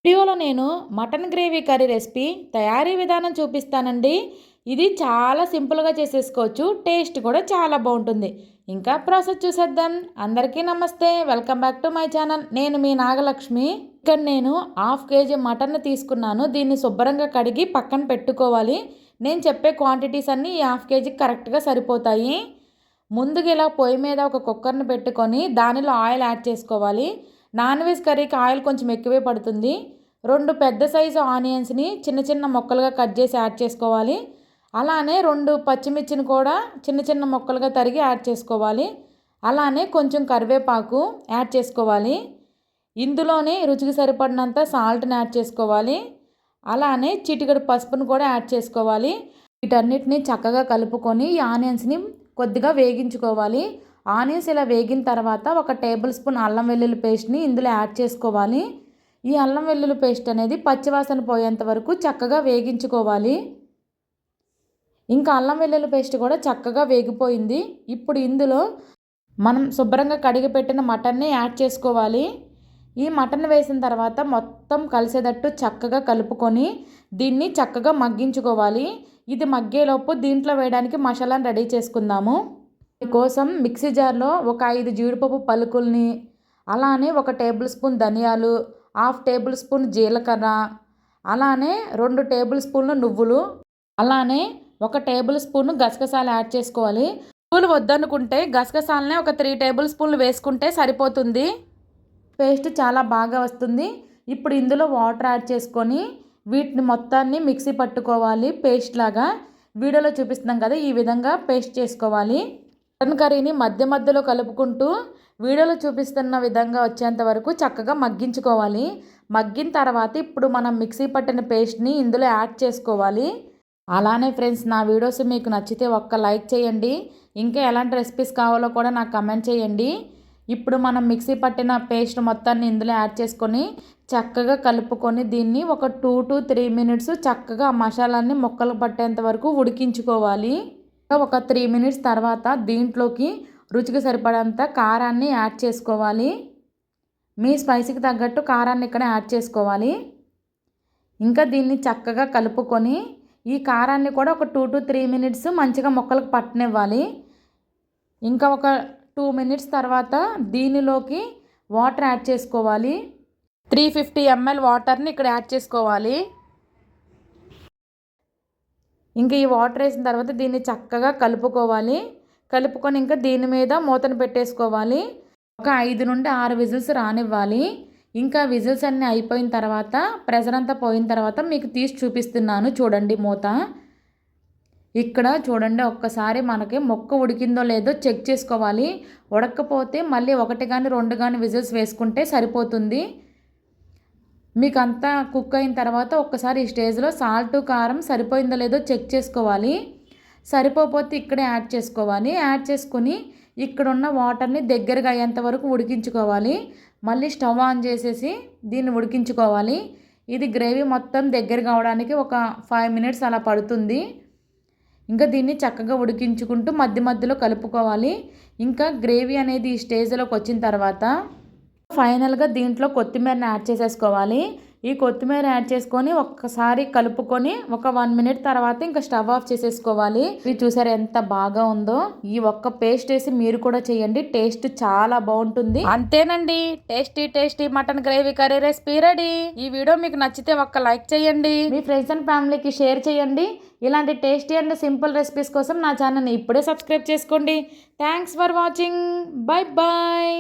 వీడియోలో నేను mutton gravy curry recipe తయారీ విధానం చూపిస్తానండి. ఇది చాలా సింపుల్గా చేసేసుకోవచ్చు, టేస్ట్ కూడా చాలా బాగుంటుంది. ఇంకా ప్రాసెస్ చూసేద్దాం. అందరికీ నమస్తే, welcome back to my channel. నేను మీ నాగలక్ష్మి. ఇక్కడ నేను 1/2 కేజీ మటన్ తీసుకున్నాను. దీన్ని శుభ్రంగా కడిగి పక్కన పెట్టుకోవాలి. నేను చెప్పే క్వాంటిటీస్ అన్నీ ఈ 1/2 కేజీకి కరెక్ట్గా సరిపోతాయి. ముందుగా ఇలా పొయ్యి మీద ఒక కుక్కర్ని పెట్టుకొని దానిలో ఆయిల్ యాడ్ చేసుకోవాలి. నాన్ వెజ్ కర్రీకి ఆయిల్ కొంచెం ఎక్కువే పడుతుంది. 2 పెద్ద సైజు ఆనియన్స్ని చిన్న చిన్న ముక్కలుగా కట్ చేసి యాడ్ చేసుకోవాలి. అలానే 2 పచ్చిమిర్చిని కూడా చిన్న చిన్న ముక్కలుగా తరిగి యాడ్ చేసుకోవాలి. అలానే కొంచెం కరివేపాకు యాడ్ చేసుకోవాలి. ఇందులోనే రుచికి సరిపడినంత సాల్ట్ని యాడ్ చేసుకోవాలి. అలానే చిటికెడు పసుపును కూడా యాడ్ చేసుకోవాలి. వీటన్నిటిని చక్కగా కలుపుకొని ఈ ఆనియన్స్ని కొద్దిగా వేగించుకోవాలి. ఆనియన్స్ ఇలా వేగిన తర్వాత 1 టేబుల్ స్పూన్ అల్లం వెల్లుల్లి పేస్ట్ని ఇందులో యాడ్ చేసుకోవాలి. ఈ అల్లం వెల్లుల్లి పేస్ట్ అనేది పచ్చివాసన పోయేంత వరకు చక్కగా వేగించుకోవాలి. ఇంకా అల్లం వెల్లుల్లి పేస్ట్ కూడా చక్కగా వేగిపోయింది. ఇప్పుడు ఇందులో మనం శుభ్రంగా కడిగి పెట్టిన మటన్ని యాడ్ చేసుకోవాలి. ఈ మటన్ వేసిన తర్వాత మొత్తం కలిసేటట్టు చక్కగా కలుపుకొని దీన్ని చక్కగా మగ్గించుకోవాలి. ఇది మగ్గేలోపు దీంట్లో వేయడానికి మసాలాను రెడీ చేసుకుందాము. కోసం మిక్సీ జార్లో ఒక 5 జీడిపప్పు పలుకుల్ని, అలానే 1 టేబుల్ స్పూన్ ధనియాలు, 1/2 టేబుల్ స్పూన్ జీలకర్ర, అలానే 2 టేబుల్ స్పూన్లు నువ్వులు, అలానే 1 టేబుల్ స్పూన్ గసగసాలు యాడ్ చేసుకోవాలి. నువ్వులు వద్దనుకుంటే గసగసాలనే ఒక 3 టేబుల్ స్పూన్లు వేసుకుంటే సరిపోతుంది. పేస్ట్ చాలా బాగా వస్తుంది. ఇప్పుడు ఇందులో వాటర్ యాడ్ చేసుకొని వీటిని మొత్తాన్ని మిక్సీ పట్టుకోవాలి. పేస్ట్ లాగా వీడియోలో చూపిస్తున్నాం కదా, ఈ విధంగా పేస్ట్ చేసుకోవాలి. మటన్ కర్రీని మధ్య మధ్యలో కలుపుకుంటూ వీడియోలో చూపిస్తున్న విధంగా వచ్చేంత వరకు చక్కగా మగ్గించుకోవాలి. మగ్గిన తర్వాత ఇప్పుడు మనం మిక్సీ పట్టిన పేస్ట్ని ఇందులో యాడ్ చేసుకోవాలి. అలానే ఫ్రెండ్స్, నా వీడియోస్ మీకు నచ్చితే ఒక్క లైక్ చేయండి. ఇంకా ఎలాంటి రెసిపీస్ కావాలో కూడా నాకు కమెంట్ చేయండి. ఇప్పుడు మనం మిక్సీ పట్టిన పేస్ట్ మొత్తాన్ని ఇందులో యాడ్ చేసుకొని చక్కగా కలుపుకొని దీన్ని ఒక 2 to 3 మినిట్స్ చక్కగా మసాలాన్ని ముక్కలు పట్టేంత వరకు ఉడికించుకోవాలి. ఒక 3 మినిట్స్ తర్వాత దీంట్లోకి రుచికి సరిపడంత కారాన్ని యాడ్ చేసుకోవాలి. మీ స్పైసీకి తగ్గట్టు కారాన్ని ఇక్కడ యాడ్ చేసుకోవాలి. ఇంకా దీన్ని చక్కగా కలుపుకొని ఈ కారాన్ని కూడా ఒక 2 to 3 మినిట్స్ మంచిగా ముక్కలకు పట్టనివ్వాలి. ఇంకా ఒక 2 మినిట్స్ తర్వాత దీనిలోకి వాటర్ యాడ్ చేసుకోవాలి. 350 ml వాటర్ని ఇక్కడ యాడ్ చేసుకోవాలి. ఇంకా ఈ వాటర్ వేసిన తర్వాత దీన్ని చక్కగా కలుపుకోవాలి. కలుపుకొని ఇంకా దీని మీద మూతను పెట్టేసుకోవాలి. ఒక 5 నుండి 6 విజిల్స్ రానివ్వాలి. ఇంకా విజిల్స్ అన్నీ అయిపోయిన తర్వాత ప్రెషర్ అంతా పోయిన తర్వాత మీకు తీసి చూపిస్తున్నాను. చూడండి మూత. ఇక్కడ చూడండి, ఒక్కసారి మనకి మొక్క ఉడికిందో లేదో చెక్ చేసుకోవాలి. ఉడకపోతే మళ్ళీ 1 కానీ 2 కానీ విజిల్స్ వేసుకుంటే సరిపోతుంది. మీకు అంతా కుక్ అయిన తర్వాత ఒక్కసారి ఈ స్టేజ్లో సాల్ట్ కారం సరిపోయిందో లేదో చెక్ చేసుకోవాలి. సరిపోతే ఇక్కడే యాడ్ చేసుకోవాలి. యాడ్ చేసుకొని ఇక్కడున్న వాటర్ని దగ్గరగా అయ్యేంత వరకు ఉడికించుకోవాలి. మళ్ళీ స్టవ్ ఆన్ చేసేసి దీన్ని ఉడికించుకోవాలి. ఇది గ్రేవీ మొత్తం దగ్గర కావడానికి ఒక 5 మినిట్స్ అలా పడుతుంది. ఇంకా దీన్ని చక్కగా ఉడికించుకుంటూ మధ్య మధ్యలో కలుపుకోవాలి. ఇంకా గ్రేవీ అనేది ఈ స్టేజ్లోకి వచ్చిన తర్వాత ఫైనల్గా దీంట్లో కొత్తిమీరని యాడ్ చేసేసుకోవాలి. ఈ కొత్తిమీర యాడ్ చేసుకొని ఒక్కసారి కలుపుకొని ఒక 1 మినిట్ తర్వాత ఇంకా స్టవ్ ఆఫ్ చేసేసుకోవాలి. ఇది చూసారు ఎంత బాగా ఉందో. ఈ ఒక్క పేస్ట్ వేసి మీరు కూడా చేయండి, టేస్ట్ చాలా బాగుంటుంది. అంతేనండి, tasty tasty mutton gravy curry recipe ready. ఈ వీడియో మీకు నచ్చితే ఒక్క లైక్ చేయండి. మీ ఫ్రెండ్స్ అండ్ ఫ్యామిలీకి షేర్ చేయండి. ఇలాంటి టేస్టీ అండ్ సింపుల్ రెసిపీస్ కోసం నా ఛానల్ని ఇప్పుడే సబ్స్క్రైబ్ చేసుకోండి. Thanks for watching. Bye bye.